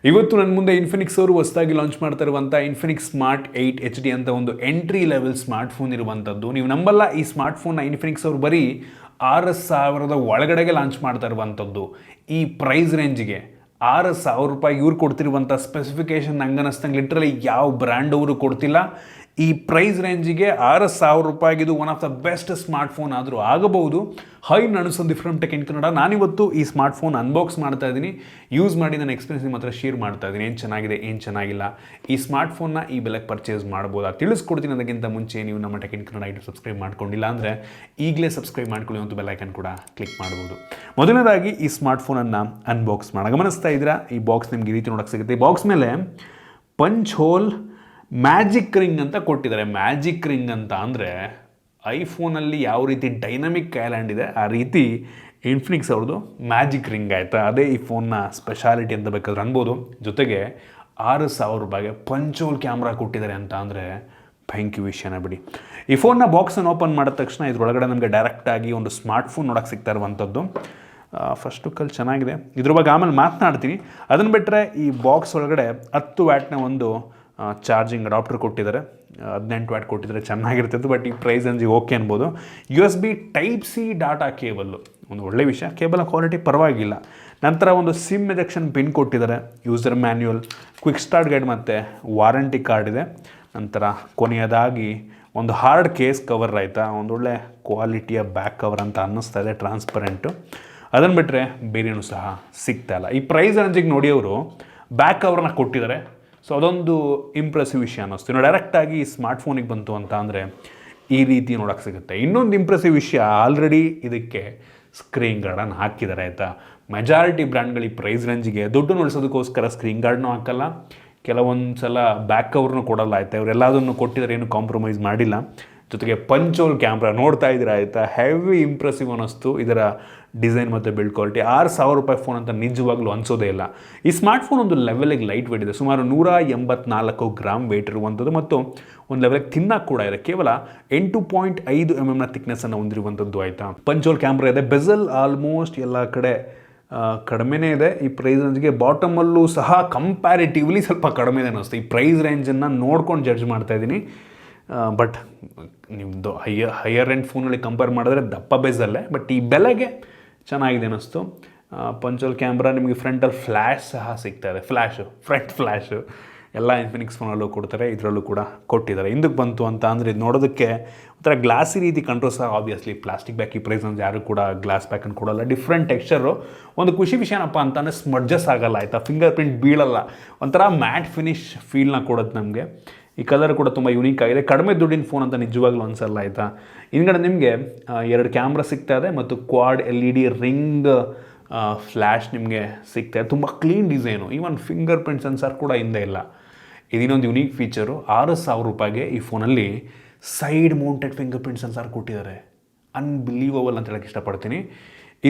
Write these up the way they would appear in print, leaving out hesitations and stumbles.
ಇವತ್ತು ನನ್ನ ಮುಂದೆ ಇನ್ಫಿನಿಕ್ಸ್ ಅವರು ಹೊಸದಾಗಿ ಲಾಂಚ್ ಮಾಡ್ತಾ ಇರುವಂಥ ಇನ್ಫಿನಿಕ್ಸ್ ಸ್ಮಾರ್ಟ್ 8 HD ಅಂತ ಒಂದು ಎಂಟ್ರಿ ಲೆವೆಲ್ ಸ್ಮಾರ್ಟ್ಫೋನ್ ಇರುವಂಥದ್ದು. ನೀವು ನಂಬಲ್ಲ, ಈ ಸ್ಮಾರ್ಟ್ಫೋನ್ನ ಇನ್ಫಿನಿಕ್ಸ್ ಅವರು ಬರೀ 6,000 ಒಳಗಡೆಗೆ ಲಾಂಚ್ ಮಾಡ್ತಾ ಇರುವಂಥದ್ದು. ಈ ಪ್ರೈಸ್ ರೇಂಜಿಗೆ 6,000 ರೂಪಾಯಿಗೆ ಇವ್ರು ಕೊಡ್ತಿರುವಂಥ ಸ್ಪೆಸಿಫಿಕೇಶನ್ ನಂಗನಿಸ್ತಂಗೆ ಲಿಟ್ರಲಿ ಯಾವ ಬ್ರ್ಯಾಂಡ್ ಅವರು ಕೊಡ್ತಿಲ್ಲ. ಈ ಪ್ರೈಸ್ ರೇಂಜಿಗೆ 6,000 ರೂಪಾಯಿಗೆ ಇದು one of the best smartphone ಆದರೂ ಆಗಬಹುದು. ಹೈ, ನಾನು Sandeep from tech in Kannada. ನಾನಿವತ್ತು ಈ ಸ್ಮಾರ್ಟ್ಫೋನ್ ಅನ್ಬಾಕ್ಸ್ ಮಾಡ್ತಾ ಇದ್ದೀನಿ, ಯೂಸ್ ಮಾಡಿ ನನ್ನ ಎಕ್ಸ್ಪೀರಿಯನ್ಸ್ ನಿಮ್ಮ ಹತ್ರ ಶೇರ್ ಮಾಡ್ತಾ ಇದ್ದೀನಿ. ಏನು ಚೆನ್ನಾಗಿದೆ, ಏನು ಚೆನ್ನಾಗಿಲ್ಲ, ಈ ಸ್ಮಾರ್ಟ್ಫೋನ್ನ ಈ ಬೆಲೆಗೆ ಪರ್ಚೇಸ್ ಮಾಡ್ಬೋದಾ ತಿಳಿಸ್ಕೊಡ್ತೀನಿ. ಅದಕ್ಕಿಂತ ಮುಂಚೆ ನೀವು ನಮ್ಮ tech in Kannada YouTube subscribe ಮಾಡ್ಕೊಂಡಿಲ್ಲ ಅಂದರೆ ಈಗಲೇ ಸಬ್ಸ್ಕ್ರೈಬ್ ಮಾಡ್ಕೊಳ್ಳಿ ಮತ್ತು ಬೆಲ್ ಐಕನ್ ಕೂಡ ಕ್ಲಿಕ್ ಮಾಡ್ಬೋದು. ಮೊದಲನೇದಾಗಿ ಈ ಸ್ಮಾರ್ಟ್ಫೋನನ್ನು ಅನ್ಬಾಕ್ಸ್ ಮಾಡಿ ಗಮನಿಸ್ತಾ ಇದ್ದೀರಾ. ಈ ಬಾಕ್ಸ್ ನಿಮ್ಗೆ ಈ ರೀತಿ ನೋಡೋಕ್ಕೆ ಸಿಗುತ್ತೆ. ಈ ಬಾಕ್ಸ್ ಮೇಲೆ ಪಂಚ್ ಹೋಲ್ ಮ್ಯಾಜಿಕ್ ರಿಂಗ್ ಅಂತ ಕೊಟ್ಟಿದ್ದಾರೆ. ಮ್ಯಾಜಿಕ್ ರಿಂಗ್ ಅಂತ ಅಂದರೆ ಐಫೋನಲ್ಲಿ ಯಾವ ರೀತಿ ಡೈನಮಿಕ್ ಐಲ್ಯಾಂಡ್ ಇದೆ ಆ ರೀತಿ ಇನ್ಫಿನಿಕ್ಸ್ ಅವ್ರದ್ದು ಮ್ಯಾಜಿಕ್ ರಿಂಗ್ ಆಯಿತಾ. ಅದೇ ಈ ಫೋನ್ನ ಸ್ಪೆಷಾಲಿಟಿ ಅಂತ ಬೇಕಾದ್ರೆ ಅನ್ಬೋದು. ಜೊತೆಗೆ 6,000 ರೂಪಾಯಿಗೆ ಪಂಚೋಲ್ ಕ್ಯಾಮ್ರಾ ಕೊಟ್ಟಿದ್ದಾರೆ ಅಂತ ಅಂದರೆ ಭಯಂಕರ ವಿಷಯನ ಬಿಡಿ. ಈ ಫೋನ್ನ ಬಾಕ್ಸನ್ನು ಓಪನ್ ಮಾಡಿದ ತಕ್ಷಣ ಇದರೊಳಗಡೆ ನಮಗೆ ಡೈರೆಕ್ಟಾಗಿ ಒಂದು ಸ್ಮಾರ್ಟ್ಫೋನ್ ನೋಡೋಕ್ಕೆ ಸಿಗ್ತಾ ಇರುವಂಥದ್ದು. ಫಸ್ಟ್ ಲುಕ್ಕಲ್ಲಿ ಚೆನ್ನಾಗಿದೆ, ಇದ್ರ ಬಗ್ಗೆ ಆಮೇಲೆ ಮಾತನಾಡ್ತೀನಿ. ಅದನ್ನು ಬಿಟ್ಟರೆ ಈ ಬಾಕ್ಸ್ ಒಳಗಡೆ 10 ವ್ಯಾಟ್ನ ಒಂದು ಚಾರ್ಜಿಂಗ್ ಅಡಾಪ್ಟರ್ ಕೊಟ್ಟಿದ್ದಾರೆ. 18 ವ್ಯಾಟ್ ಕೊಟ್ಟಿದ್ದಾರೆ, ಚೆನ್ನಾಗಿರ್ತಿತ್ತು. ಬಟ್ ಈ ಪ್ರೈಸ್ ರೇಂಜಿಗೆ ಓಕೆ ಅನ್ಬೋದು. USB Type-C ಡಾಟಾ ಕೇಬಲ್ಲು ಒಂದು ಒಳ್ಳೆ ವಿಷಯ. ಕೇಬಲ್ ಕ್ವಾಲಿಟಿ ಪರವಾಗಿಲ್ಲ. ನಂತರ ಒಂದು ಸಿಮ್ ಎಜೆಕ್ಷನ್ ಪಿನ್ ಕೊಟ್ಟಿದ್ದಾರೆ, user manual, quick start guide ಮತ್ತು ವಾರಂಟಿ ಕಾರ್ಡ್ ಇದೆ. ನಂತರ ಕೊನೆಯದಾಗಿ ಒಂದು ಹಾರ್ಡ್ ಕೇಸ್ ಕವರ್ ಆಯಿತಾ, ಒಂದೊಳ್ಳೆ ಕ್ವಾಲಿಟಿಯ ಬ್ಯಾಕ್ ಕವರ್ ಅಂತ ಅನ್ನಿಸ್ತಾ ಇದೆ, ಟ್ರಾನ್ಸ್ಪರೆಂಟು. ಅದನ್ನು ಬಿಟ್ಟರೆ ಬೇರೆಯೂ ಸಹ ಸಿಗ್ತಾ ಇಲ್ಲ. ಈ ಪ್ರೈಸ್ ರೇಂಜಿಗೆ ನೋಡಿ ಅವರು ಬ್ಯಾಕ್ ಕವರ್ನ ಕೊಟ್ಟಿದ್ದಾರೆ. ಸೊ ಅದೊಂದು ಇಂಪ್ರೆಸಿವ್ ವಿಷಯ ಅನ್ನಿಸ್ತು. ಇನ್ನು ಡೈರೆಕ್ಟಾಗಿ ಈ ಸ್ಮಾರ್ಟ್ಫೋನಿಗೆ ಬಂತು ಅಂತ ಅಂದರೆ ಈ ರೀತಿ ನೋಡೋಕ್ಕೆ ಸಿಗುತ್ತೆ. ಇನ್ನೊಂದು ಇಂಪ್ರೆಸಿವ್ ವಿಷಯ, ಆಲ್ರೆಡಿ ಇದಕ್ಕೆ ಸ್ಕ್ರೀನ್ ಗಾರ್ಡನ್ನು ಹಾಕಿದ್ದಾರೆ ಆಯಿತಾ. ಮೆಜಾರಿಟಿ ಬ್ರ್ಯಾಂಡ್ಗಳು ಈ ಪ್ರೈಸ್ ರೇಂಜಿಗೆ ದುಡ್ಡು ಉಳಿಸೋದಕ್ಕೋಸ್ಕರ ಸ್ಕ್ರೀನ್ ಗಾರ್ಡ್ನೂ ಹಾಕಲ್ಲ, ಕೆಲವೊಂದು ಸಲ ಬ್ಯಾಕ್ ಕವರ್ನೂ ಕೊಡಲ್ಲ ಆಯಿತಾ. ಇವರೆಲ್ಲದನ್ನು ಕೊಟ್ಟಿದ್ದಾರೆ, ಏನು ಕಾಂಪ್ರಮೈಸ್ ಮಾಡಿಲ್ಲ. ಜೊತೆಗೆ ಪಂಚೋಲ್ ಕ್ಯಾಮ್ರಾ ನೋಡ್ತಾ ಇದ್ದೀರಾ ಆಯಿತಾ, ಹೆವಿ ಇಂಪ್ರೆಸಿವ್ ಅನ್ನಿಸ್ತು ಇದರ ಡಿಸೈನ್ ಮತ್ತು ಬಿಲ್ಡ್ ಕ್ವಾಲಿಟಿ. 6,000 ರೂಪಾಯಿ ಫೋನ್ ಅಂತ ನಿಜವಾಗ್ಲೂ ಅನಿಸೋದೇ ಇಲ್ಲ. ಈ ಸ್ಮಾರ್ಟ್ಫೋನ್ ಒಂದು ಲೆವೆಲಿಗೆ ಲೈಟ್ ವೇಟ್ ಇದೆ, ಸುಮಾರು 184 ಗ್ರಾಮ್ ವೇಟ್ ಇರುವಂಥದ್ದು ಮತ್ತು ಒಂದು ಲೆವೆಲಿಗೆ ತಿನ್ನಕ್ಕೆ ಕೂಡ ಇದೆ. ಕೇವಲ 8.5 mm ಥಿಕ್ನೆಸ್ಸನ್ನು ಹೊಂದಿರುವಂಥದ್ದು ಆಯಿತಾ. ಪಂಚೋಲ್ ಕ್ಯಾಮ್ರಾ ಇದೆ. ಬೆಸಲ್ ಆಲ್ಮೋಸ್ಟ್ ಎಲ್ಲ ಕಡೆ ಕಡಿಮೆನೇ ಇದೆ. ಈ ಪ್ರೈಸ್ ರೇಂಜ್ಗೆ ಬಾಟಮಲ್ಲೂ ಸಹ ಕಂಪ್ಯಾರಿಟಿವ್ಲಿ ಸ್ವಲ್ಪ ಕಡಿಮೆ ಇದೆ ಅನ್ನಿಸ್ತು. ಈ ಪ್ರೈಸ್ ರೇಂಜನ್ನು ನೋಡ್ಕೊಂಡು ಜಡ್ಜ್ ಮಾಡ್ತಾಯಿದ್ದೀನಿ. ಬಟ್ ನಿಮ್ಮದು ಹೈಯರ್ ಎಂಡ್ ಫೋನಲ್ಲಿ ಕಂಪೇರ್ ಮಾಡಿದ್ರೆ ದಪ್ಪ ಬೇಸಲ್ಲೇ, ಬಟ್ ಈ ಬೆಲೆಗೆ ಚೆನ್ನಾಗಿದೆ ಅನ್ನಿಸ್ತು. ಪಂಚೋಲ್ ಕ್ಯಾಮ್ರಾ ನಿಮಗೆ ಫ್ರಂಟಲ್ಲಿ ಫ್ಲ್ಯಾಶ್ ಸಹ ಸಿಗ್ತಾ ಇದೆ, ಫ್ರಂಟ್ ಫ್ಲ್ಯಾಶು ಎಲ್ಲ ಇನ್ಫಿನಿಕ್ಸ್ ಫೋನಲ್ಲೂ ಕೊಡ್ತಾರೆ, ಇದರಲ್ಲೂ ಕೂಡ ಕೊಟ್ಟಿದ್ದಾರೆ. ಹಿಂದಕ್ಕೆ ಬಂತು ಅಂತ ಅಂದರೆ ಇದು ನೋಡೋದಕ್ಕೆ ಒಂಥರ ಗ್ಲಾಸಿ ರೀತಿ ಕಂಟ್ರೋ ಸಹ. ಆಬ್ವಿಯಸ್ಲಿ ಪ್ಲಾಸ್ಟಿಕ್ ಬ್ಯಾಕ್ ಈ ಪ್ರೈಸ್ ಅಂದರೆ ಯಾರು ಕೂಡ ಗ್ಲಾಸ್ ಬ್ಯಾಕನ್ನು ಕೊಡೋಲ್ಲ. Different texture. ಒಂದು ಖುಷಿ ವಿಷಯನಪ್ಪ ಅಂತಂದರೆ ಸ್ಮಡ್ಜಸ್ ಆಗಲ್ಲ ಆಯಿತಾ, ಫಿಂಗರ್ ಪ್ರಿಂಟ್ ಬೀಳಲ್ಲ, ಒಂಥರ ಮ್ಯಾಟ್ ಫಿನಿಶ್ ಫೀಲ್ನ ಕೊಡುತ್ತೆ ನಮಗೆ. ಈ ಕಲರ್ ಕೂಡ ತುಂಬ ಯುನೀಕ್ ಆಗಿದೆ. ಕಡಿಮೆ ದುಡ್ಡಿನ ಫೋನ್ ಅಂತ ನಿಜವಾಗ್ಲೂ ಅನಿಸಲ್ಲ ಆಯಿತಾ. ಹಿಂದ್ಗಡೆ ನಿಮಗೆ 2 ಕ್ಯಾಮ್ರಾ ಸಿಗ್ತಾ ಇದೆ ಮತ್ತು ಕ್ವಾಡ್ LED ರಿಂಗ್ ಫ್ಲ್ಯಾಶ್ ನಿಮಗೆ ಸಿಗ್ತಾ ಇದೆ. ತುಂಬ clean design, even finger print sensor ಕೂಡ ಹಿಂದೆ ಇಲ್ಲ. ಇದಿನ್ನೊಂದು ಯುನೀಕ್ ಫೀಚರು. 6,000 ರೂಪಾಯಿಗೆ ಈ ಫೋನಲ್ಲಿ side mounted finger print sensor ಕೊಟ್ಟಿದ್ದಾರೆ. ಅನ್ಬಿಲೀವಬಲ್ ಅಂತ ಹೇಳಕ್ಕೆ ಇಷ್ಟಪಡ್ತೀನಿ.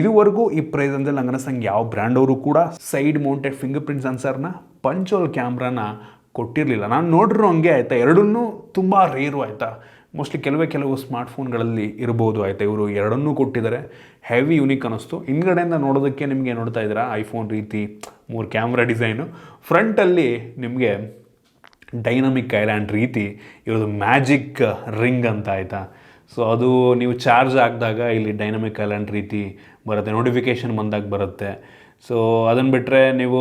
ಇದುವರೆಗೂ ಈ ಪ್ರೈಸ್ ಅಂದರೆ ನಂಗೆ ಅನ್ನಿಸ್ತಂಗೆ ಯಾವ ಬ್ರ್ಯಾಂಡವರು ಕೂಡ ಸೈಡ್ ಮೌಂಟೆಡ್ ಫಿಂಗರ್ ಪ್ರಿಂಟ್ ಸೆನ್ಸರ್ನ ಪಂಚೋಲ್ ಕ್ಯಾಮ್ರಾನ ಕೊಟ್ಟಿರಲಿಲ್ಲ. ನಾನು ನೋಡಿರೋ ಹಂಗೆ ಆಯಿತಾ. ಎರಡನ್ನೂ ತುಂಬ ರೇರು ಆಯಿತಾ. ಮೋಸ್ಟ್ಲಿ ಕೆಲವು ಸ್ಮಾರ್ಟ್ಫೋನ್ಗಳಲ್ಲಿ ಇರ್ಬೋದು ಆಯಿತಾ. ಇವರು ಎರಡನ್ನೂ ಕೊಟ್ಟಿದ್ದಾರೆ. ಹೆವಿ ಯುನೀಕ್ ಅನ್ನಿಸ್ತು. ಹಿಂದ್ಗಡೆಯಿಂದ ನೋಡೋದಕ್ಕೆ ನಿಮಗೆ ನೋಡ್ತಾ ಇದ್ದೀರಾ ಐಫೋನ್ ರೀತಿ 3 ಕ್ಯಾಮ್ರಾ ಡಿಸೈನು. ಫ್ರಂಟಲ್ಲಿ ನಿಮಗೆ ಡೈನಮಿಕ್ ಐಲ್ಯಾಂಡ್ ರೀತಿ ಇರೋದು ಮ್ಯಾಜಿಕ್ ರಿಂಗ್ ಅಂತ ಆಯಿತಾ. ಸೊ ಅದು ನೀವು ಚಾರ್ಜ್ ಆಗಿದಾಗ ಇಲ್ಲಿ ಡೈನಮಿಕ್ ಐಲ್ಯಾಂಡ್ ರೀತಿ ಬರುತ್ತೆ, ನೋಟಿಫಿಕೇಷನ್ ಬಂದಾಗ ಬರುತ್ತೆ. ಸೊ ಅದನ್ನು ಬಿಟ್ಟರೆ ನೀವು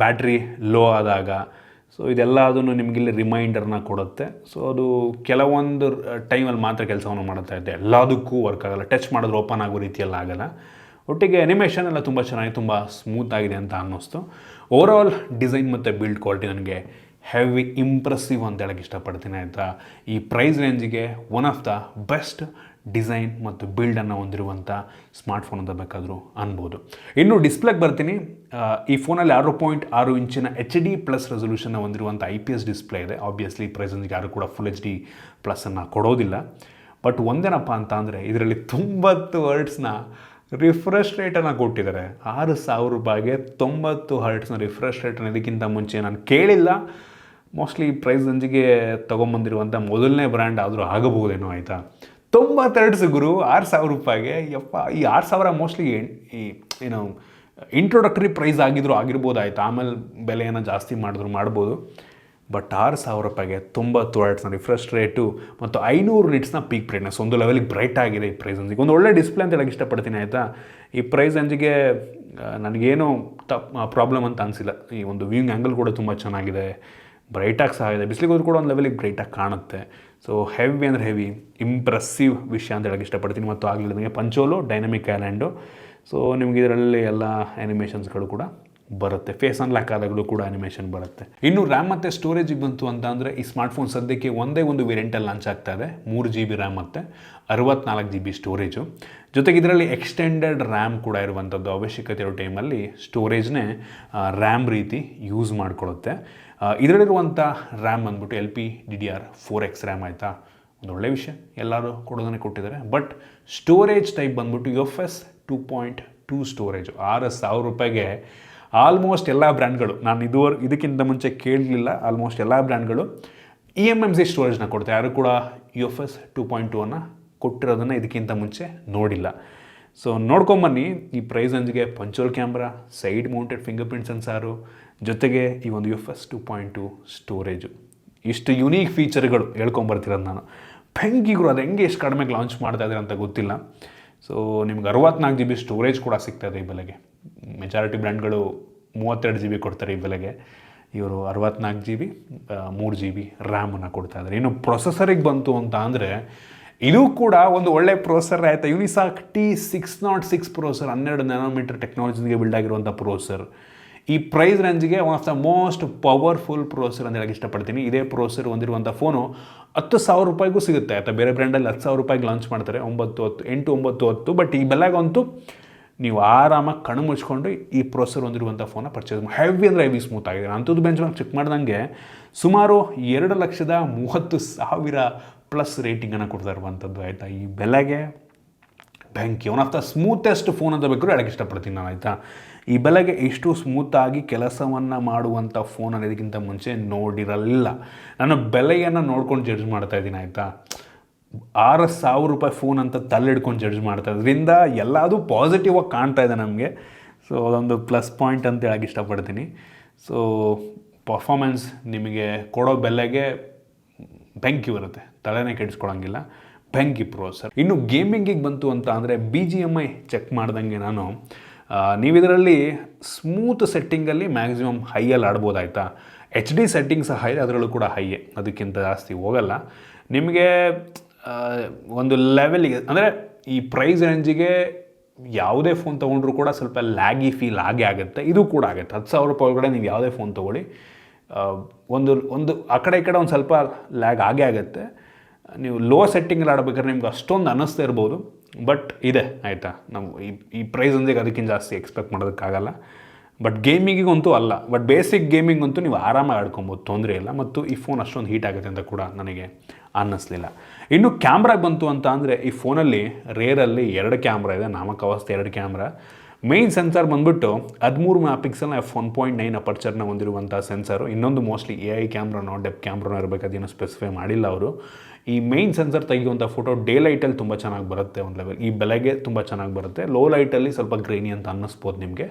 ಬ್ಯಾಟ್ರಿ ಲೋ ಆದಾಗ, ಸೊ ಇದೆಲ್ಲ ಅದನ್ನು ನಿಮಗಿಲ್ಲಿ ರಿಮೈಂಡರ್ನ ಕೊಡುತ್ತೆ. ಸೊ ಅದು ಕೆಲವೊಂದು ಟೈಮಲ್ಲಿ ಮಾತ್ರ ಕೆಲಸವನ್ನು ಮಾಡುತ್ತಾ ಇದೆ, ಎಲ್ಲದಕ್ಕೂ ವರ್ಕ್ ಆಗೋಲ್ಲ. ಟಚ್ ಮಾಡಿದ್ರೆ ಓಪನ್ ಆಗೋ ರೀತಿಯೆಲ್ಲ ಆಗೋಲ್ಲ. ಒಟ್ಟಿಗೆ ಅನಿಮೇಷನ್ ಎಲ್ಲ ತುಂಬ ಚೆನ್ನಾಗಿ, ತುಂಬ ಸ್ಮೂತ್ ಆಗಿದೆ ಅಂತ ಅನ್ನಿಸ್ತು. ಓವರಾಲ್ ಡಿಸೈನ್ ಮತ್ತು ಬಿಲ್ಡ್ ಕ್ವಾಲಿಟಿ ನನಗೆ ಹೆವಿ ಇಂಪ್ರೆಸಿವ್ ಅಂತ ಹೇಳಕ್ಕೆ ಇಷ್ಟಪಡ್ತೀನಿ ಆಯಿತಾ. ಈ ಪ್ರೈಸ್ ರೇಂಜಿಗೆ one of the best design ಮತ್ತು ಬಿಲ್ಡನ್ನು ಹೊಂದಿರುವಂಥ ಸ್ಮಾರ್ಟ್ಫೋನ್ ಅಂತ ಬೇಕಾದರೂ ಅನ್ಬೋದು. ಇನ್ನು ಡಿಸ್ಪ್ಲೇಗೆ ಬರ್ತೀನಿ. ಈ ಫೋನಲ್ಲಿ 6.6 ಇಂಚಿನ HD+ ರೆಸೊಲ್ಯೂಷನ್ನ ಹೊಂದಿರುವಂಥ IPS ಡಿಸ್ಪ್ಲೇ ಇದೆ. ಆಬ್ವಿಯಸ್ಲಿ ಪ್ರೈಸ್ ರೇಂಜಿಗೆ ಯಾರು ಕೂಡ ಫುಲ್ HD+ ಕೊಡೋದಿಲ್ಲ. ಬಟ್ ಒಂದೇನಪ್ಪ ಅಂತ ಅಂದರೆ ಇದರಲ್ಲಿ 90 ಹರ್ಟ್ಸ್ನ ರಿಫ್ರೆಶ್ ರೇಟನ್ನು ಕೊಟ್ಟಿದ್ದಾರೆ. 6,000 ರೂಪಾಯಿಗೆ 90 ಹರ್ಟ್ಸ್ನ ರಿಫ್ರೆಶ್ ರೇಟನ್ನು ಇದಕ್ಕಿಂತ ಮುಂಚೆ ನಾನು ಕೇಳಿಲ್ಲ. ಮೋಸ್ಟ್ಲಿ ಪ್ರೈಸ್ ರೇಂಜಿಗೆ ತೊಗೊಂಬಂದಿರುವಂಥ ಮೊದಲನೇ ಬ್ರ್ಯಾಂಡ್ ಆದರೂ ಆಗಬಹುದೇನೋ ಆಯಿತಾ. 90 ಹರ್ಟ್ಸ್ ಗುರು 6,000 ರೂಪಾಯಿಗೆ. ಯಪ್ಪ, ಈ 6,000 ಮೋಸ್ಟ್ಲಿ ಈ ಏನು ಇಂಟ್ರೊಡಕ್ಟರಿ ಪ್ರೈಸ್ ಆಗಿರ್ಬೋದು ಆಯಿತು, ಆಮೇಲೆ ಬೆಲೆಯನ್ನು ಜಾಸ್ತಿ ಮಾಡ್ಬೋದು. ಬಟ್ 6,000 ರೂಪಾಯಿಗೆ 90 ವಾಟ್ಸ್ನ ರಿಫ್ರೆಶ್ ರೇಟು ಮತ್ತು 500 ನಿಟ್ಸ್ನ ಪೀಕ್ ಬ್ರೈಟ್ನೆಸ್, ಒಂದು ಲೆವೆಲಿಗೆ ಬ್ರೈಟ್ ಆಗಿದೆ ಈ ಪ್ರೈಸ್ ರೇಂಜಿಗೆ. ಒಂದು ಒಳ್ಳೆ ಡಿಸ್ಪ್ಲೇ ಅಂತ ಹೇಳಕ್ಕೆ ಇಷ್ಟಪಡ್ತೀನಿ ಆಯಿತಾ. ಈ ಪ್ರೈಸ್ ರೇಂಜಿಗೆ ನನಗೇನು ಪ್ರಾಬ್ಲಮ್ ಅಂತ ಅನಿಸಿಲ್ಲ. ಈ ಒಂದು ವ್ಯೂಯಿಂಗ್ ಆ್ಯಂಗಲ್ ಕೂಡ ತುಂಬ ಚೆನ್ನಾಗಿದೆ, ಬ್ರೈಟಾಗಿ ಸಹ ಇದೆ, ಬಿಸಿಲಿಗೆ ಹೋದ್ರೂ ಕೂಡ ಒಂದು ಲೆವೆಲಿಗೆ ಬ್ರೈಟಾಗಿ ಕಾಣುತ್ತೆ. ಸೊ ಹೆವಿ ಅಂದರೆ ಹೆವಿ ಇಂಪ್ರೆಸ್ಸಿವ್ ವಿಷಯ ಅಂತ ಹೇಳಕ್ಕೆ ಇಷ್ಟಪಡ್ತೀನಿ. ಮತ್ತು ಆಗಲಿ ನನಗೆ ಪಂಚೋಲು ಡೈನಮಿಕ್ ಐಲ್ಯಾಂಡು. ಸೊ ನಿಮ್ಗೆ ಇದರಲ್ಲಿ ಎಲ್ಲ ಆ್ಯನಿಮೇಷನ್ಸ್ಗಳು ಕೂಡ ಬರುತ್ತೆ, ಫೇಸ್ ಅನ್ಲಾಕ್ ಆದಾಗಲೂ ಕೂಡ ಆ್ಯನಿಮೇಷನ್ ಬರುತ್ತೆ. ಇನ್ನು ರ್ಯಾಮ್ ಮತ್ತು ಸ್ಟೋರೇಜಿಗೆ ಬಂತು ಅಂತ ಅಂದರೆ ಈ ಸ್ಮಾರ್ಟ್ಫೋನ್ ಸದ್ಯಕ್ಕೆ ಒಂದೇ ಒಂದು ವೇರಿಯಂಟಲ್ಲಿ ಲಾಂಚ್ ಆಗ್ತಾ ಇದೆ. 3 GB ರ್ಯಾಮ್ ಮತ್ತು 64 GB ಸ್ಟೋರೇಜು. ಜೊತೆಗೆ ಇದರಲ್ಲಿ ಎಕ್ಸ್ಟೆಂಡೆಡ್ ರ್ಯಾಮ್ ಕೂಡ ಇರುವಂಥದ್ದು. ಅವಶ್ಯಕತೆ ಇರೋ ಟೈಮಲ್ಲಿ ಸ್ಟೋರೇಜ್ನೇ ರ್ಯಾಮ್ ರೀತಿ ಯೂಸ್ ಮಾಡಿಕೊಳ್ಳುತ್ತೆ. ಇದರಲ್ಲಿರುವಂಥ ರ್ಯಾಮ್ ಬಂದ್ಬಿಟ್ಟು LPDDR4X ರ್ಯಾಮ್ ಆಯಿತಾ, ಒಂದು ಒಳ್ಳೆಯ ವಿಷಯ, ಎಲ್ಲರೂ ಕೊಡೋದನ್ನೇ ಕೊಟ್ಟಿದ್ದಾರೆ. ಬಟ್ ಸ್ಟೋರೇಜ್ ಟೈಪ್ ಬಂದ್ಬಿಟ್ಟು UFS 2.2 ಸ್ಟೋರೇಜು. 6,000 ರೂಪಾಯಿಗೆ ಆಲ್ಮೋಸ್ಟ್ ಎಲ್ಲ ಬ್ರ್ಯಾಂಡ್ಗಳು, ನಾನು ಇದಕ್ಕಿಂತ ಮುಂಚೆ ಕೇಳಲಿಲ್ಲ, ಆಲ್ಮೋಸ್ಟ್ ಎಲ್ಲ ಬ್ರ್ಯಾಂಡ್ಗಳು eMMC ಸ್ಟೋರೇಜ್ನ ಕೊಡ್ತಾರೆ. ಯಾರು ಕೂಡ UFS 2.2 ಕೊಟ್ಟಿರೋದನ್ನು ಇದಕ್ಕಿಂತ ಮುಂಚೆ ನೋಡಿಲ್ಲ. ಸೊ ನೋಡ್ಕೊಂಬನ್ನಿ. ಈ ಪ್ರೈಸ್ ರೇಂಜ್ಗೆ punch hole camera, side mounted finger print sensor, ಜೊತೆಗೆ ಈ ಒಂದು UFS 2.2 ಸ್ಟೋರೇಜು, ಇಷ್ಟು ಯುನೀಕ್ ಫೀಚರ್ಗಳು ಹೇಳ್ಕೊಂಬರ್ತಿರೋದು ನಾನು. ಬೆಂಕಿಗರು ಅದು ಹೆಂಗೆ ಎಷ್ಟು ಕಡಿಮೆಗೆ ಲಾಂಚ್ ಮಾಡ್ತಾ ಇದ್ದಾರೆ ಅಂತ ಗೊತ್ತಿಲ್ಲ. ಸೊ ನಿಮ್ಗೆ 64 GB ಸ್ಟೋರೇಜ್ ಕೂಡ ಸಿಗ್ತದೆ ಈ ಬೆಲೆಗೆ. ಮೆಜಾರಿಟಿ ಬ್ರ್ಯಾಂಡ್ಗಳು 32 GB ಕೊಡ್ತಾರೆ ಈ ಬೆಲೆಗೆ, ಇವರು 64 GB 3 GB ರ್ಯಾಮನ್ನು ಕೊಡ್ತಾ ಇದ್ದಾರೆ. ಇನ್ನು ಪ್ರೊಸೆಸರಿಗೆ ಬಂತು ಅಂತ ಅಂದರೆ ಇದು ಕೂಡ ಒಂದು ಒಳ್ಳೆ ಪ್ರೊಸೆಸರ್ ಆಯಿತಾ. Unisoc T606 ಪ್ರೊಸೆಸರ್, 12 nm ಟೆಕ್ನಾಲಜಿಗೆ ಬಿಲ್ಡ್ ಆಗಿರುವಂಥ ಪ್ರೊಸೆಸರ್. ಈ ಪ್ರೈಸ್ ರೇಂಜಿಗೆ one of the most powerful processor ಅಂತ ಹೇಳಕ್ಕೆ ಇಷ್ಟಪಡ್ತೀನಿ. ಇದೇ ಪ್ರೊಸೆಸರ್ ಹೊಂದಿರುವಂಥ ಫೋನು 10,000 ರೂಪಾಯಿಗೂ ಸಿಗುತ್ತೆ ಆಯಿತಾ. ಬೇರೆ ಬ್ರ್ಯಾಂಡಲ್ಲಿ 10,000 ರೂಪಾಯಿಗೆ ಲಾಂಚ್ ಮಾಡ್ತಾರೆ, 8-9-10. ಬಟ್ ಈ ಬೆಲೆಗಂತೂ ನೀವು ಆರಾಮಾಗಿ ಕಣ್ಣು ಮುಚ್ಕೊಂಡು ಈ ಪ್ರೊಸೆಸರ್ ಹೊಂದಿರುವಂಥ ಫೋನ ಪರ್ಚೇಸ್ ಮಾಡಿ. ಹೆವಿ ಅಂದರೆ ಹೆವಿ ಸ್ಮೂತ್ ಆಗಿದೆ. AnTuTu Benchmark ಚೆಕ್ ಮಾಡ್ದಂಗೆ ಸುಮಾರು 2,30,000 ಪ್ಲಸ್ ರೇಟಿಂಗನ್ನು ಕೊಡ್ತಾ ಇರುವಂಥದ್ದು ಆಯಿತಾ. ಈ ಬೆಲೆಗೆ ಬೆಂಕಿ, ಒನ್ ಆಫ್ ದ ಸ್ಮೂತೆಸ್ಟ್ ಫೋನ್ ಅಂತ ಬೇಕಾದ್ರೂ ಹೇಳಕ್ಕೆ ಇಷ್ಟಪಡ್ತೀನಿ ನಾನು ಆಯಿತಾ. ಈ ಬೆಲೆಗೆ ಇಷ್ಟು ಸ್ಮೂತಾಗಿ ಕೆಲಸವನ್ನು ಮಾಡುವಂಥ ಫೋನ್ ಅನ್ನೋದಕ್ಕಿಂತ ಮುಂಚೆ ನೋಡಿರಲಿಲ್ಲ. ನಾನು ಬೆಲೆಯನ್ನು ನೋಡ್ಕೊಂಡು ಜಡ್ಜ್ ಮಾಡ್ತಾ ಇದ್ದೀನಿ ಆಯಿತಾ. 6,000 ರೂಪಾಯಿ ಫೋನ್ ಅಂತ ತಲೆಹಿಡ್ಕೊಂಡು ಜಡ್ಜ್ ಮಾಡ್ತಾ ಇದರಿಂದ ಎಲ್ಲದೂ ಪಾಸಿಟಿವ್ ಆಗಿ ಕಾಣ್ತಾ ಇದೆ ನಮಗೆ. ಸೊ ಅದೊಂದು ಪ್ಲಸ್ ಪಾಯಿಂಟ್ ಅಂತ ಹೇಳಕ್ಕೆ ಇಷ್ಟಪಡ್ತೀನಿ. ಸೊ ಪರ್ಫಾಮೆನ್ಸ್ ನಿಮಗೆ ಕೊಡೋ ಬೆಲೆಗೆ ಬೆಂಕಿ ಬರುತ್ತೆ, ತಲೆನೇ ಕೆಡಿಸ್ಕೊಳಂಗಿಲ್ಲ, ಬೆಂಕಿ ಪ್ರೊಸೆಸರ್. ಇನ್ನು ಗೇಮಿಂಗಿಗೆ ಬಂತು ಅಂತ ಅಂದರೆ BGMI ಚೆಕ್ ಮಾಡ್ದಂಗೆ ನಾನು ನೀವಿದರಲ್ಲಿ ಸ್ಮೂತ್ ಸೆಟ್ಟಿಂಗಲ್ಲಿ ಮ್ಯಾಕ್ಸಿಮಮ್ ಹೈಯಲ್ಲಿ ಆಡ್ಬೋದಾಯ್ತಾ. HD ಸೆಟ್ಟಿಂಗ್ ಸಹ ಇದೆ, ಅದರಲ್ಲೂ ಕೂಡ ಹೈಯೇ, ಅದಕ್ಕಿಂತ ಜಾಸ್ತಿ ಹೋಗಲ್ಲ. ನಿಮಗೆ ಒಂದು ಲೆವೆಲಿಗೆ ಅಂದರೆ ಈ ಪ್ರೈಸ್ ರೇಂಜಿಗೆ ಯಾವುದೇ ಫೋನ್ ತೊಗೊಂಡ್ರೂ ಕೂಡ ಸ್ವಲ್ಪ ಲ್ಯಾಗಿ ಫೀಲ್ ಆಗುತ್ತೆ. ಇದು ಕೂಡ ಆಗುತ್ತೆ. 10,000 ರೂಪಾಯಿ ಒಳಗಡೆ ನೀವು ಯಾವುದೇ ಫೋನ್ ತೊಗೊಳ್ಳಿ, ಒಂದು ಆ ಕಡೆ ಈ ಕಡೆ ಒಂದು ಸ್ವಲ್ಪ ಲ್ಯಾಗ್ ಆಗುತ್ತೆ. ನೀವು ಲೋ ಸೆಟ್ಟಿಂಗಲ್ಲಿ ಆಡಬೇಕಾದ್ರೆ ನಿಮ್ಗೆ ಅಷ್ಟೊಂದು ಅನ್ನಿಸ್ತಾ ಇರ್ಬೋದು, ಬಟ್ ಇದೆ ಆಯಿತಾ. ನಾವು ಈ ಪ್ರೈಸ್ ರೇಂಜಿಗೆ ಅದಕ್ಕಿಂತ ಜಾಸ್ತಿ ಎಕ್ಸ್ಪೆಕ್ಟ್ ಮಾಡೋದಕ್ಕಾಗಲ್ಲ. ಬಟ್ ಗೇಮಿಂಗಿಗಂತೂ ಅಲ್ಲ, ಬಟ್ ಬೇಸಿಕ್ ಗೇಮಿಂಗ್ ಅಂತೂ ನೀವು ಆರಾಮಾಗಿ ಆಡ್ಕೊಬೋದು, ತೊಂದರೆ ಇಲ್ಲ. ಮತ್ತು ಈ ಫೋನ್ ಅಷ್ಟೊಂದು ಹೀಟ್ ಆಗುತ್ತೆ ಅಂತ ಕೂಡ ನನಗೆ ಅನ್ನಿಸ್ಲಿಲ್ಲ. ಇನ್ನು ಕ್ಯಾಮ್ರಾಗೆ ಬಂತು ಅಂತ ಅಂದರೆ ಈ ಫೋನಲ್ಲಿ ರೇರಲ್ಲಿ 2 ಕ್ಯಾಮ್ರಾ ಇದೆ, ನಾಮಕಾವಸ್ತೆ 2 ಕ್ಯಾಮ್ರಾ. ಮೇಯ್ನ್ ಸೆನ್ಸರ್ ಬಂದುಬಿಟ್ಟು 13 MP f1.9 ಅಪರ್ಚರ್ನ ಹೊಂದಿರುವಂಥ ಸೆನ್ಸರು. ಇನ್ನೊಂದು ಮೋಸ್ಟ್ಲಿ AI ಕ್ಯಾಮ್ರಾನೋ ಡೆಪ್ ಕ್ಯಾಮ್ರಾನೋ ಇರಬೇಕು, ಅದೇನೋ ಸ್ಪೆಸಿಫೈ ಮಾಡಿಲ್ಲ ಅವರು. ಈ ಮೇಯ್ನ್ ಸೆನ್ಸರ್ ತೆಗೆಯುವಂಥ ಫೋಟೋ ಡೇ ಲೈಟಲ್ಲಿ ತುಂಬ ಚೆನ್ನಾಗಿ ಬರುತ್ತೆ, ಒಂದು ಲೆವೆಲ್ ಈ ಬೆಲೆಗೆ ತುಂಬ ಚೆನ್ನಾಗಿ ಬರುತ್ತೆ. ಲೋ ಲೈಟಲ್ಲಿ ಸ್ವಲ್ಪ ಗ್ರೈನಿ ಅಂತ ಅನ್ನಿಸ್ಬೋದು ನಿಮಗೆ.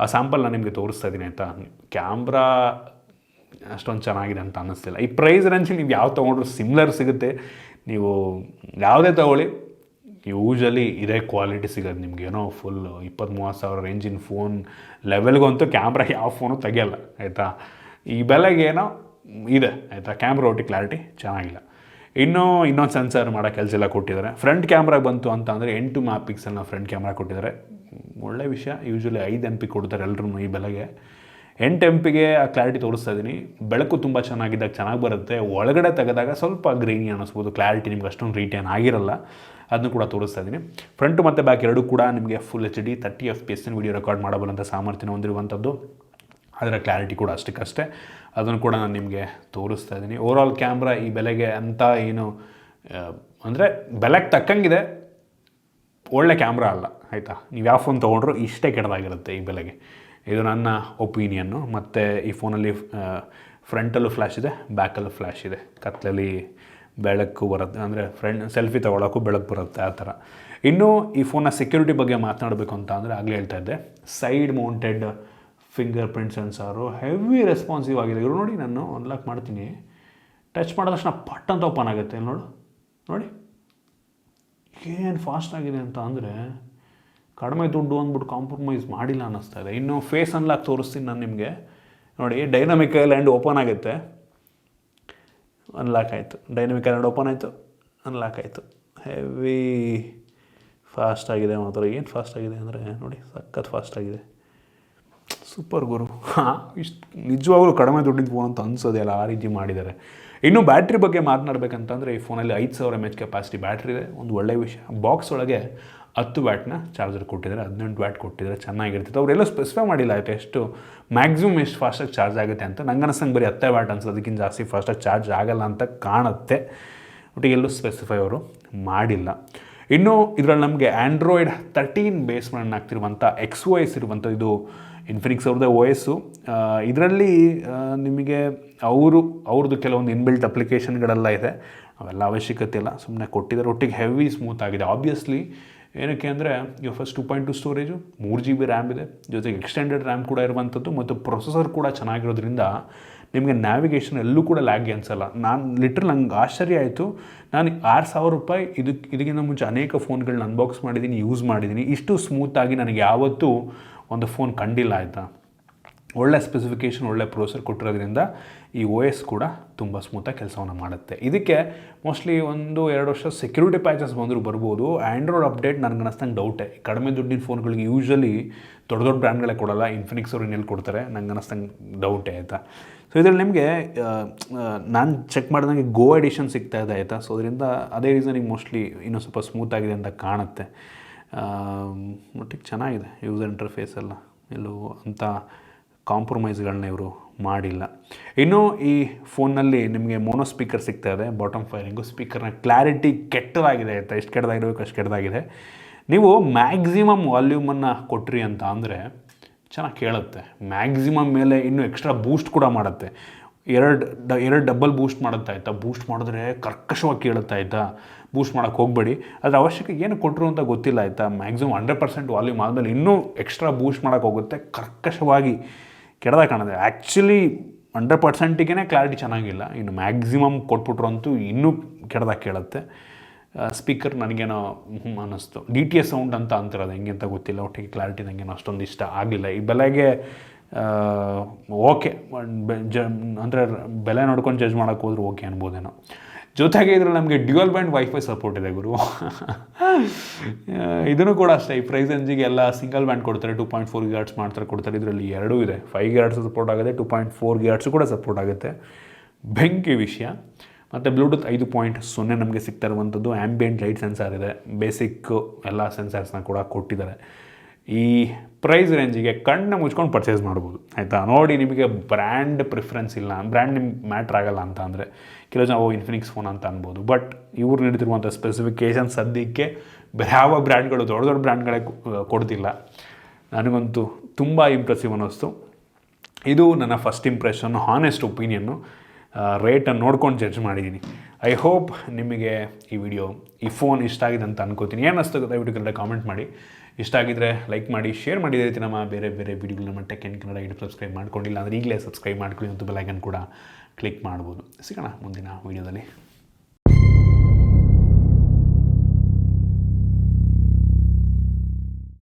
ಆ ಸ್ಯಾಂಪಲ್ ನಾನು ನಿಮಗೆ ತೋರಿಸ್ತಾ ಇದ್ದೀನಿ ಆಯಿತಾ. ಕ್ಯಾಮ್ರಾ ಅಷ್ಟೊಂದು ಚೆನ್ನಾಗಿದೆ ಅಂತ ಅನ್ನಿಸ್ತಿಲ್ಲ. ಈ ಪ್ರೈಸ್ ರೇಂಜಲ್ಲಿ ನೀವು ಯಾವ ತೊಗೊಂಡ್ರು ಸಿಮ್ಲರ್ ಸಿಗುತ್ತೆ. ನೀವು ಯಾವುದೇ ತೊಗೊಳ್ಳಿ ಯೂಶಲಿ ಇದೇ ಕ್ವಾಲಿಟಿ ಸಿಗೋದು ನಿಮ್ಗೆ. ಏನೋ ಫುಲ್ 20-30 ಸಾವಿರ ರೇಂಜಿನ ಫೋನ್ ಲೆವೆಲ್ಗಂತೂ ಕ್ಯಾಮ್ರಾ ಯಾವ ಫೋನು ತೆಗಿಯಲ್ಲ ಆಯಿತಾ. ಈ ಬೆಲೆಗೆ ಏನೋ ಇದೆ ಆಯಿತಾ, ಕ್ಯಾಮ್ರಾ ಒಟ್ಟು ಕ್ಲಾರಿಟಿ ಚೆನ್ನಾಗಿಲ್ಲ. ಇನ್ನೊಂದು ಸೆನ್ಸರ್ ಮಾಡೋ ಕೆಲಸ ಎಲ್ಲ ಕೊಟ್ಟಿದ್ದಾರೆ. ಫ್ರಂಟ್ ಕ್ಯಾಮ್ರಾಗೆ ಬಂತು ಅಂತ ಅಂದರೆ 8 MP ಫ್ರಂಟ್ ಕ್ಯಾಮ್ರಾ ಕೊಟ್ಟಿದ್ದಾರೆ, ಒಳ್ಳೆ ವಿಷಯ. ಯೂಶಲಿ 5 MP ಕೊಡ್ತಾರೆ ಎಲ್ಲರೂ ಈ ಬೆಲೆಗೆ. 8 MP ಆ ಕ್ಲಾರಿಟಿ ತೋರಿಸ್ತಾ ಇದ್ದೀನಿ. ಬೆಳಕು ತುಂಬ ಚೆನ್ನಾಗಿದ್ದಾಗ ಚೆನ್ನಾಗಿ ಬರುತ್ತೆ, ಒಳಗಡೆ ತೆಗೆದಾಗ ಸ್ವಲ್ಪ ಗ್ರೀನಿ ಅನ್ನಿಸ್ಬೋದು, ಕ್ಲಾರಿಟಿ ನಿಮ್ಗೆ ಅಷ್ಟೊಂದು ರೀಟೇನ್ ಆಗಿರಲ್ಲ, ಅದನ್ನು ಕೂಡ ತೋರಿಸ್ತಾ ಇದ್ದೀನಿ. ಫ್ರಂಟು ಮತ್ತು ಬ್ಯಾಕ್ ಎರಡೂ ಕೂಡ ನಿಮಗೆ full HD 30 FPS video record ಮಾಡಬಲ್ಲಂಥ ಸಾಮರ್ಥ್ಯ ಹೊಂದಿರುವಂಥದ್ದು. ಅದರ ಕ್ಲಾರಿಟಿ ಕೂಡ ಅಷ್ಟಕ್ಕಷ್ಟೇ, ಅದನ್ನು ಕೂಡ ನಾನು ನಿಮಗೆ ತೋರಿಸ್ತಾ ಇದ್ದೀನಿ. ಓವರಾಲ್ ಕ್ಯಾಮ್ರಾ ಈ ಬೆಲೆಗೆ ಅಂತ ಏನು ಅಂದರೆ ಬೆಲೆಗೆ ತಕ್ಕಂಗಿದೆ, ಒಳ್ಳೆ ಕ್ಯಾಮ್ರಾ ಅಲ್ಲ ಆಯಿತಾ. ನೀವು ಯಾವ ಫೋನ್ ತೊಗೊಂಡ್ರು ಇಷ್ಟೇ ಕೆಟ್ಟದಾಗಿರುತ್ತೆ ಈ ಬೆಲೆಗೆ, ಇದು ನನ್ನ ಒಪಿನಿಯನ್ನು. ಮತ್ತು ಈ ಫೋನಲ್ಲಿ ಫ್ರಂಟಲ್ಲೂ ಫ್ಲ್ಯಾಶ್ ಇದೆ, ಬ್ಯಾಕಲ್ಲೂ ಫ್ಲ್ಯಾಶ್ ಇದೆ, ಕತ್ತಲಲ್ಲಿ ಬೆಳಕು ಬರುತ್ತೆ, ಅಂದರೆ ಸೆಲ್ಫಿ ತೊಗೊಳೋಕ್ಕೂ ಬೆಳಕು ಬರುತ್ತೆ ಆ ಥರ. ಇನ್ನು ಈ ಫೋನ್ನ ಸೆಕ್ಯೂರಿಟಿ ಬಗ್ಗೆ ಮಾತನಾಡಬೇಕು ಅಂತ ಅಂದರೆ ಆಗಲೇ ಹೇಳ್ತಾ ಇದ್ದೆ, side mounted finger print sensor heavy responsive ಆಗಿದೆ. ಇವರು ನೋಡಿ, ನಾನು ಅನ್ಲಾಕ್ ಮಾಡ್ತೀನಿ, ಟಚ್ ಮಾಡಿದ ತಕ್ಷಣ ಪಟ್ ಅಂತ ಓಪನ್ ಆಗುತ್ತೆ. ನೋಡಿ ಏನು ಫಾಸ್ಟ್ ಆಗಿದೆ ಅಂತ ಅಂದರೆ ಕಡಿಮೆ ದುಡ್ಡು ಅಂದ್ಬಿಟ್ಟು ಕಾಂಪ್ರಮೈಸ್ ಮಾಡಿಲ್ಲ ಅನ್ನಿಸ್ತಾ ಇದೆ. ಇನ್ನು ಫೇಸ್ ಅನ್ಲಾಕ್ ತೋರಿಸ್ತೀನಿ ನಾನು ನಿಮಗೆ. ನೋಡಿ, ಡೈನಾಮಿಕ್ ಐಲ್ಯಾಂಡ್ ಓಪನ್ ಆಗುತ್ತೆ, ಅನ್ಲಾಕ್ ಆಯಿತು, ಡೈನಾಮಿಕ್ ಐಲ್ಯಾಂಡ್ ಓಪನ್ ಆಯಿತು, ಅನ್ಲಾಕ್ ಆಯಿತು. ಹೆವಿ ಫಾಸ್ಟ್ ಆಗಿದೆ ಮಾತ್ರ. ಏನು ಫಾಸ್ಟ್ ಆಗಿದೆ ಅಂದರೆ ನೋಡಿ, ಸಖತ್ ಫಾಸ್ಟ್ ಆಗಿದೆ. ಸೂಪರ್ ಗುರು. ಇಷ್ಟು ನಿಜವಾಗ್ಲೂ ಕಡಿಮೆ ದುಡ್ಡಿದ್ದು ಫೋನ್ ಅಂತ ಅನ್ಸೋದಿಲ್ಲ, ಆ ರೀತಿ ಮಾಡಿದ್ದಾರೆ. ಇನ್ನು ಬ್ಯಾಟ್ರಿ ಬಗ್ಗೆ ಮಾತನಾಡಬೇಕಂತಂದರೆ ಈ ಫೋನಲ್ಲಿ 5000 mAh ಕೆಪಾಸಿಟಿ ಬ್ಯಾಟ್ರಿ ಇದೆ. ಒಂದು ಒಳ್ಳೆಯ ವಿಷಯ, ಬಾಕ್ಸ್ ಒಳಗೆ 10 ವ್ಯಾಟ್ನ ಚಾರ್ಜರ್ ಕೊಟ್ಟಿದ್ದಾರೆ, 18 ವ್ಯಾಟ್ ಕೊಟ್ಟಿದ್ದಾರೆ, ಚೆನ್ನಾಗಿರ್ತಿತ್ತು. ಅವರೆಲ್ಲ ಸ್ಪೆಸಿಫೈ ಮಾಡಿಲ್ಲ ಆಯಿತು ಎಷ್ಟು ಮ್ಯಾಕ್ಸಿಮಮ್ ಎಷ್ಟು ಫಾಸ್ಟಾಗಿ ಚಾರ್ಜ್ ಆಗುತ್ತೆ ಅಂತ. ನಂಗೆ ಅನಿಸ್ತಂಗೆ ಬರೀ 10 ವ್ಯಾಟ್ ಅನ್ಸೋದು, ಅದಕ್ಕಿಂತ ಜಾಸ್ತಿ ಫಾಸ್ಟಾಗಿ ಚಾರ್ಜ್ ಆಗಲ್ಲ ಅಂತ ಕಾಣುತ್ತೆ. ಒಟ್ಟಿಗೆ ಎಲ್ಲೂ ಸ್ಪೆಸಿಫೈ ಅವರು ಮಾಡಿಲ್ಲ. ಇನ್ನು ಇದರಲ್ಲಿ ನಮಗೆ ಆ್ಯಂಡ್ರಾಯ್ಡ್ 13 ಬೇಸ್ ಮಾಡಿ ಆಗ್ತಿರುವಂಥ XOS ಇರುವಂಥ, ಇದು ಇನ್ಫಿನಿಕ್ಸ್ ಅವ್ರದ್ದೇ OS. ಇದರಲ್ಲಿ ನಿಮಗೆ ಅವ್ರದ್ದು ಕೆಲವೊಂದು ಇನ್ಬಿಲ್ಟ್ ಅಪ್ಲಿಕೇಶನ್ಗಳೆಲ್ಲ ಇದೆ, ಅವೆಲ್ಲ ಅವಶ್ಯಕತೆ ಇಲ್ಲ, ಸುಮ್ಮನೆ ಕೊಟ್ಟಿದ್ದಾರೆ. ಒಟ್ಟಿಗೆ ಹೆವಿ ಸ್ಮೂತ್ ಆಗಿದೆ. ಆಬ್ವಿಯಸ್ಲಿ ಏನಕ್ಕೆ ಅಂದರೆ UFS 2.2 ಸ್ಟೋರೇಜು, 3 GB ರ್ಯಾಮ್ ಇದೆ, ಜೊತೆಗೆ ಎಕ್ಸ್ಟೆಂಡೆಡ್ ರ್ಯಾಮ್ ಕೂಡ ಇರುವಂಥದ್ದು, ಮತ್ತು ಪ್ರೊಸೆಸರ್ ಕೂಡ ಚೆನ್ನಾಗಿರೋದ್ರಿಂದ ನಿಮಗೆ ನ್ಯಾವಿಗೇಷನ್ ಎಲ್ಲೂ ಕೂಡ ಲ್ಯಾಗಿ ಅನಿಸಲ್ಲ. ನಂಗೆ ಆಶ್ಚರ್ಯ ಆಯಿತು. ನಾನು $6,000 ಇದಕ್ಕಿಂತ ಮುಂಚೆ ಅನೇಕ ಫೋನ್ಗಳನ್ನ ಅನ್ಬಾಕ್ಸ್ ಮಾಡಿದ್ದೀನಿ, ಯೂಸ್ ಮಾಡಿದ್ದೀನಿ, ಇಷ್ಟು ಸ್ಮೂತಾಗಿ ನನಗೆ ಯಾವತ್ತೂ ಒಂದು ಫೋನ್ ಕಂಡಿಲ್ಲ ಆಯಿತಾ. ಒಳ್ಳೆ ಸ್ಪೆಸಿಫಿಕೇಷನ್, ಒಳ್ಳೆ ಪ್ರೊಸೆಸರ್ ಕೊಟ್ಟಿರೋದ್ರಿಂದ ಈ OS ಕೂಡ ತುಂಬ ಸ್ಮೂತಾಗಿ ಕೆಲಸವನ್ನು ಮಾಡುತ್ತೆ. ಇದಕ್ಕೆ ಮೋಸ್ಟ್ಲಿ 1-2 ವರ್ಷ ಸೆಕ್ಯೂರಿಟಿ ಪ್ಯಾಚಸ್ ಬಂದರೂ ಬರ್ಬೋದು. ಆ್ಯಂಡ್ರಾಯ್ಡ್ ಅಪ್ಡೇಟ್ ನನಗೆ ಅನ್ನಿಸ್ತಂಗೆ ಡೌಟೇ. ಕಡಿಮೆ ದುಡ್ಡಿನ ಫೋನ್ಗಳಿಗೆ ಯೂಶ್ವಲಿ ದೊಡ್ಡ ಬ್ರ್ಯಾಂಡ್ಗಳೇ ಕೊಡೋಲ್ಲ, ಇನ್ಫಿನಿಕ್ಸ್ ಅವರು ಇನ್ನೆಲ್ಲಿ ಕೊಡ್ತಾರೆ, ನಂಗೆ ಅನ್ನಿಸ್ತಂಗೆ ಡೌಟೇ ಆಯಿತಾ. ಸೊ ಇದರಲ್ಲಿ ನಿಮಗೆ ನಾನು ಚೆಕ್ ಮಾಡಿದಂಗೆ ಗೋ ಎಡಿಷನ್ ಸಿಗ್ತಾ ಇದೆ ಆಯಿತಾ. ಸೊ ಅದರಿಂದ ಅದೇ ರೀಸನಿಗೆ ಮೋಸ್ಟ್ಲಿ ಇನ್ನೂ ಸ್ವಲ್ಪ ಸ್ಮೂತಾಗಿದೆ ಅಂತ ಕಾಣುತ್ತೆ. ಒಟ್ಟಿಗೆ ಚೆನ್ನಾಗಿದೆ ಯೂಸರ್ ಇಂಟರ್ಫೇಸ್ ಎಲ್ಲ, ಎಲ್ಲೂ ಅಂಥ ಕಾಂಪ್ರಮೈಸ್ಗಳನ್ನ ಇವರು ಮಾಡಿಲ್ಲ. ಇನ್ನು ಈ ಫೋನ್ನಲ್ಲಿ ನಿಮಗೆ ಮೋನೋ ಸ್ಪೀಕರ್ ಸಿಗ್ತಾ ಇದೆ, ಬಾಟಮ್ ಫೈರಿಂಗು. ಸ್ಪೀಕರ್ನ ಕ್ಲಾರಿಟಿ ಕೆಟ್ಟದಾಗಿದೆ ಆಯಿತಾ, ಎಷ್ಟು ಕೆಟ್ಟದಾಗಿರಬೇಕು ಅಷ್ಟು ಕೆಟ್ಟದಾಗಿದೆ. ನೀವು ಮ್ಯಾಕ್ಸಿಮಮ್ ವಾಲ್ಯೂಮನ್ನು ಕೊಟ್ರಿ ಅಂತ ಅಂದರೆ ಚೆನ್ನಾಗಿ ಕೇಳುತ್ತೆ. ಮ್ಯಾಕ್ಸಿಮಮ್ ಮೇಲೆ ಇನ್ನೂ ಎಕ್ಸ್ಟ್ರಾ ಬೂಸ್ಟ್ ಕೂಡ ಮಾಡುತ್ತೆ. ಎರಡು ಡಬಲ್ ಬೂಸ್ಟ್ ಮಾಡುತ್ತೆ ಆಯಿತಾ. ಬೂಸ್ಟ್ ಮಾಡಿದ್ರೆ ಕರ್ಕಶವಾಗಿ ಕೇಳುತ್ತೆ ಆಯಿತಾ. ಬೂಸ್ಟ್ ಮಾಡೋಕ್ಕೆ ಹೋಗಬೇಡಿ, ಅದರ ಅವಶ್ಯಕತೆ ಏನು ಕೊಟ್ಟರು ಅಂತ ಗೊತ್ತಿಲ್ಲ ಆಯಿತಾ. ಮ್ಯಾಕ್ಸಿಮಮ್ 100% ವಾಲ್ಯೂಮ್ ಆದಮೇಲೆ ಇನ್ನೂ ಎಕ್ಸ್ಟ್ರಾ ಬೂಸ್ಟ್ ಮಾಡೋಕ್ಕೆ ಹೋಗುತ್ತೆ, ಕರ್ಕಶವಾಗಿ ಕೆಡದಾಗ ಕಾಣುತ್ತೆ. ಆ್ಯಕ್ಚುಲಿ 100%ಗೆ ಕ್ಲಾರಿಟಿ ಚೆನ್ನಾಗಿಲ್ಲ, ಇನ್ನು ಮ್ಯಾಕ್ಸಿಮಮ್ ಕೊಟ್ಬಿಟ್ರು ಅಂತೂ ಇನ್ನೂ ಕೆಡದಾಗಿ ಕೇಳುತ್ತೆ. ಸ್ಪೀಕರ್ ನನಗೇನೋ ಅನ್ನಿಸ್ತು. DTS ಸೌಂಡ್ ಅಂತ ಅಂತಿರೋದು, ಹೆಂಗೆ ಅಂತ ಗೊತ್ತಿಲ್ಲ. ಒಟ್ಟಿಗೆ ಕ್ಲಾರಿಟಿ ನನಗೇನೋ ಅಷ್ಟೊಂದು ಇಷ್ಟ ಆಗಲಿಲ್ಲ. ಈ ಬೆಲೆಗೆ ಓಕೆ, ಅಂದರೆ ಬೆಲೆ ನೋಡ್ಕೊಂಡು ಜಡ್ಜ್ ಮಾಡೋಕ್ಕೆ ಹೋದ್ರೆ ಓಕೆ ಅನ್ಬೋದೇನೋ. ಜೊತೆಗೆ ಇದರಲ್ಲಿ ನಮಗೆ ಡ್ಯುಯಲ್ ಬ್ಯಾಂಡ್ ವೈಫೈ ಸಪೋರ್ಟ್ ಇದೆ ಗುರು. ಇದನ್ನು ಕೂಡ ಅಷ್ಟೇ, ಈ ಪ್ರೈಸ್ ರೇಂಜಿಗೆ ಎಲ್ಲ ಸಿಂಗಲ್ ಬ್ಯಾಂಡ್ ಕೊಡ್ತಾರೆ, 2.4 GHz ಮಾಡ್ತಾರೆ ಕೊಡ್ತಾರೆ. ಇದರಲ್ಲಿ ಎರಡೂ ಇದೆ, 5 GHz ಸಪೋರ್ಟ್ ಆಗುತ್ತೆ, 2.4 GHz ಕೂಡ ಸಪೋರ್ಟ್ ಆಗುತ್ತೆ. ಬೆಂಕಿ ವಿಷಯ. ಮತ್ತು ಬ್ಲೂಟೂತ್ 5.0 ನಮಗೆ ಸಿಗ್ತಾ ಇರುವಂಥದ್ದು. ಆ್ಯಂಬಿಯೆಂಟ್ ಲೈಟ್ ಸೆನ್ಸಾರ್ ಇದೆ, ಬೇಸಿಕ್ ಎಲ್ಲ ಸೆನ್ಸಾರ್ಸ್ನ ಕೂಡ ಕೊಟ್ಟಿದ್ದಾರೆ. ಈ ಪ್ರೈಸ್ ರೇಂಜಿಗೆ ಕಣ್ಣು ಮುಚ್ಕೊಂಡು ಪರ್ಚೇಸ್ ಮಾಡ್ಬೋದು ಆಯಿತಾ. ನೋಡಿ, ನಿಮಗೆ ಬ್ರ್ಯಾಂಡ್ ಪ್ರಿಫರೆನ್ಸ್ ಇಲ್ಲ, ಬ್ರ್ಯಾಂಡ್ ನಿಮ್ಗೆ ಮ್ಯಾಟ್ರ್ ಆಗಲ್ಲ ಅಂತ ಅಂದರೆ ಕೆಲವು ಜನ ಇನ್ಫಿನಿಕ್ಸ್ ಫೋನ್ ಅಂತ ಅನ್ಬೋದು. ಬಟ್ ಇವ್ರು ನೀಡ್ತಿರುವಂಥ ಸ್ಪೆಸಿಫಿಕೇಷನ್ ಸದ್ಯಕ್ಕೆ ಬೇರೆ ಯಾವ ಬ್ರ್ಯಾಂಡ್ಗಳು ದೊಡ್ಡ ಬ್ರ್ಯಾಂಡ್ಗಳೇ ಕೊಡ್ತಿಲ್ಲ. ನನಗಂತೂ ತುಂಬ ಇಂಪ್ರೆಸಿವ್ ಅನ್ನಿಸ್ತು. ಇದು ನನ್ನ ಫಸ್ಟ್ ಇಂಪ್ರೆಷನ್, ಹಾನೆಸ್ಟ್ ಒಪಿನಿಯನ್ನು. ರೇಟನ್ನು ನೋಡ್ಕೊಂಡು ಜಡ್ಜ್ ಮಾಡಿದ್ದೀನಿ. ಐ ಹೋಪ್ ನಿಮಗೆ ಈ ಫೋನ್ ಇಷ್ಟ ಆಗಿದೆ ಅಂತ ಅನ್ಕೋತೀನಿ. ಏನು ಅನಿಸ್ತು ದಯವಿಟ್ಟು ಕನ್ನಡ ಕಾಮೆಂಟ್ ಮಾಡಿ. ಇಷ್ಟ ಆಗಿದ್ದರೆ ಲೈಕ್ ಮಾಡಿ, ಶೇರ್ ಮಾಡಿ. ಇದೇ ರೀತಿ ನಮ್ಮ ಬೇರೆ ವಿಡಿಯೋಗಳು ನಮ್ಮ ಟೆಕ್ ಆ್ಯಂಡ್ ಕನ್ನಡ ಸಬ್ಸ್ಕ್ರೈಬ್ ಮಾಡ್ಕೊಂಡಿಲ್ಲ ಅಂದರೆ ಈಗಲೇ ಸಬ್ಸ್ಕ್ರೈಬ್ ಮಾಡ್ಕೊಳ್ಳಿ, ಮತ್ತು ಬೆಲ್ ಐಕನ್ ಕೂಡ ಕ್ಲಿಕ್ ಮಾಡ್ಬೋದು. ಸಿಗೋಣ ಮುಂದಿನ ವೀಡಿಯೋದಲ್ಲಿ.